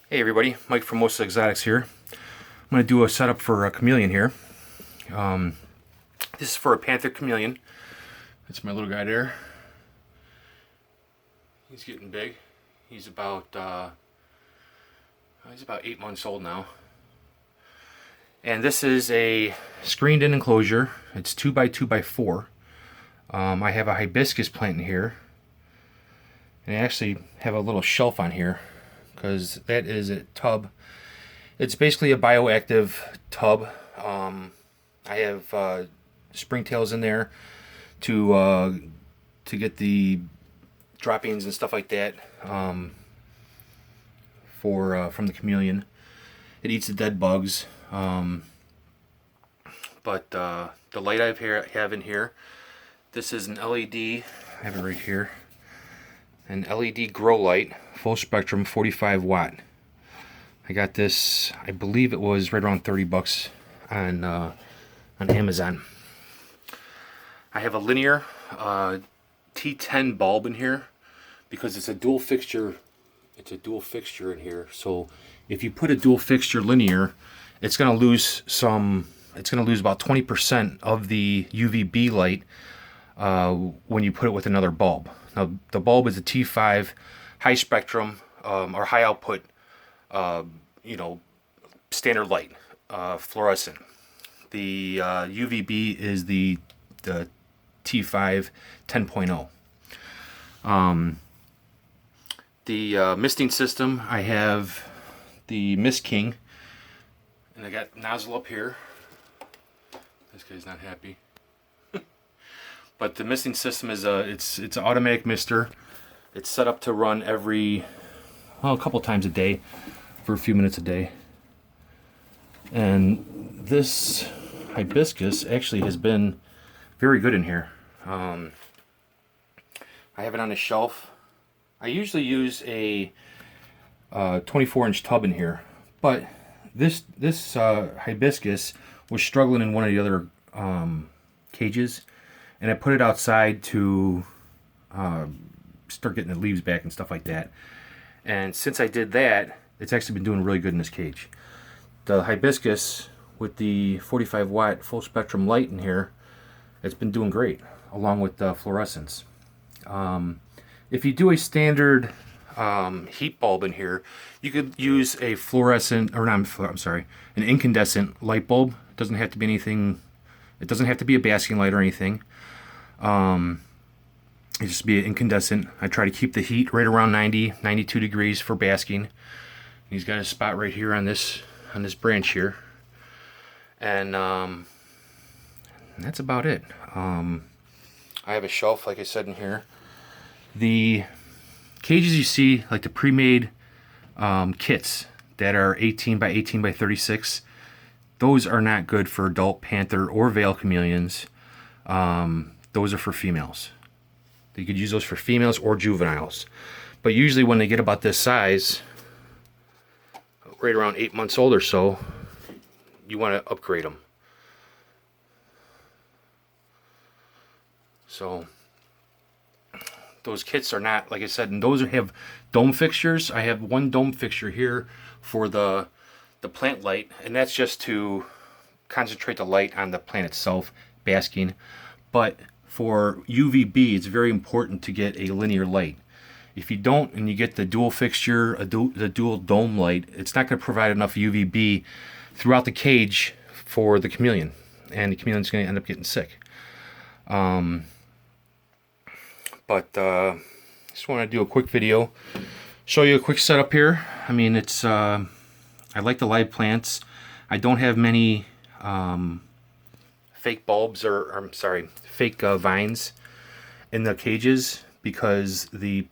Hey everybody, Mike from Most Exotics here. I'm going to do a setup for a chameleon here. This is for a Panther chameleon. That's my little guy there. He's getting big. He's about 8 months old now. And this is a screened-in enclosure. It's 2 by 2 by 4. I have a hibiscus plant in here, and I actually have a little shelf on here because that is a tub. It's basically a bioactive tub. I have springtails in there to get the droppings and stuff like that from the chameleon. It eats the dead bugs. But the light I have in here, this is an LED. I have it right here. An LED grow light, full spectrum, 45 watt. I got this, I believe it was right around 30 bucks on Amazon. I have a linear T10 bulb in here because it's a dual fixture. It's a dual fixture in here. So if you put a dual fixture linear, it's going to lose some. It's going to lose about 20% of the UVB light when you put it with another bulb. Now the bulb is a T5 high spectrum or high output, standard light, fluorescent. The UVB is the T5 10.0. The misting system, I have the Mist King, and I got nozzle up here. This guy's not happy. But the misting system is it's an automatic mister. It's set up to run a couple times a day for a few minutes a day. And this hibiscus actually has been very good in here. I have it on a shelf. I usually use a 24-inch tub in here, but this hibiscus was struggling in one of the other cages, and I put it outside to start getting the leaves back and stuff like that. And since I did that, it's actually been doing really good in this cage. The hibiscus with the 45 watt full spectrum light in here, it's been doing great, along with the fluorescence. If you do a standard heat bulb in here, you could use a an incandescent light bulb. It doesn't have to be anything. It doesn't have to be a basking light or anything. It just be incandescent. I try to keep the heat right around 92 degrees for basking. He's got a spot right here on this branch here, and that's about it. I have a shelf, like I said, in here. The cages you see, like the pre-made kits that are 18 by 18 by 36, those are not good for adult panther or veil chameleons. Those are for females. You could use those for females or juveniles. But usually when they get about this size, right around 8 months old or so, you want to upgrade them. So those kits are not, like I said, and those have dome fixtures. I have one dome fixture here for the plant light, and that's just to concentrate the light on the plant itself, basking. But for UVB, it's very important to get a linear light. If you don't, and you get the dual fixture, the dual dome light, it's not going to provide enough UVB throughout the cage for the chameleon, and the chameleon's going to end up getting sick. But just want to do a quick video, show you a quick setup here. I mean, it's I like the live plants. I don't have many fake bulbs fake vines in the cages, because the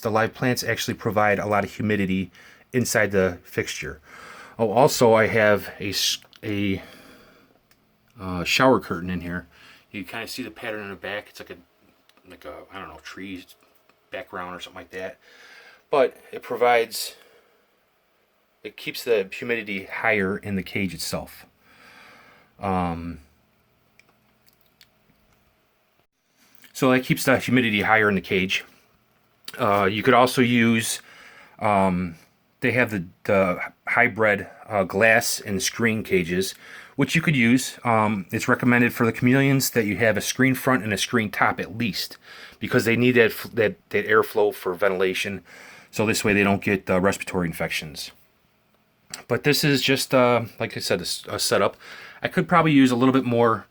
live plants actually provide a lot of humidity inside the fixture. Oh, also I have a shower curtain in here. You kind of see the pattern in the back. It's like a I don't know, tree background or something like that. But it keeps the humidity higher in the cage itself. So that keeps the humidity higher in the cage. You could also use the they have the hybrid glass and screen cages, which you could use. It's recommended for the chameleons that you have a screen front and a screen top at least, because they need that airflow for ventilation, so this way they don't get respiratory infections. But this is just, like I said, a setup. I could probably use a little bit more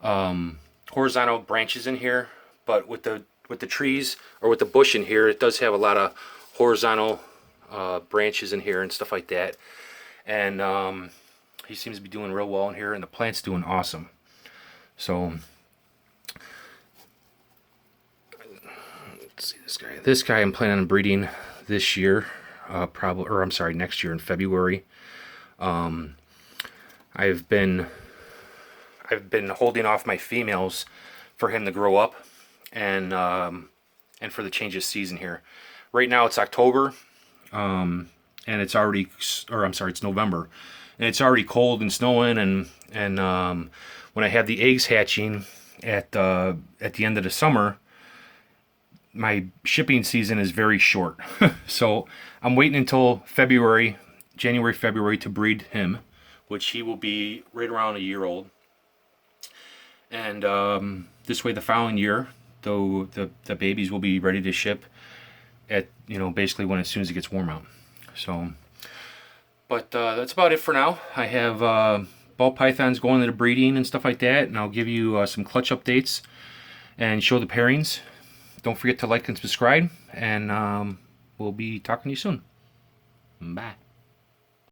horizontal branches in here, but with the trees, or with the bush in here, it does have a lot of horizontal branches in here and stuff like that. And he seems to be doing real well in here, and the plant's doing awesome. So let's see this guy. This guy I'm planning on breeding this year, probably, or I'm sorry, next year in February. I've been holding off my females for him to grow up, and for the change of season here. Right now it's October, and it's already, or I'm sorry, it's November, and it's already cold and snowing, and when I have the eggs hatching at the end of the summer, my shipping season is very short. So I'm waiting until January, February to breed him, which he will be right around a year old. And this way the following year, though, the babies will be ready to ship at, basically as soon as it gets warm out. So, but that's about it for now. I have ball pythons going into breeding and stuff like that, and I'll give you some clutch updates and show the pairings. Don't forget to like and subscribe, and we'll be talking to you soon. Bye.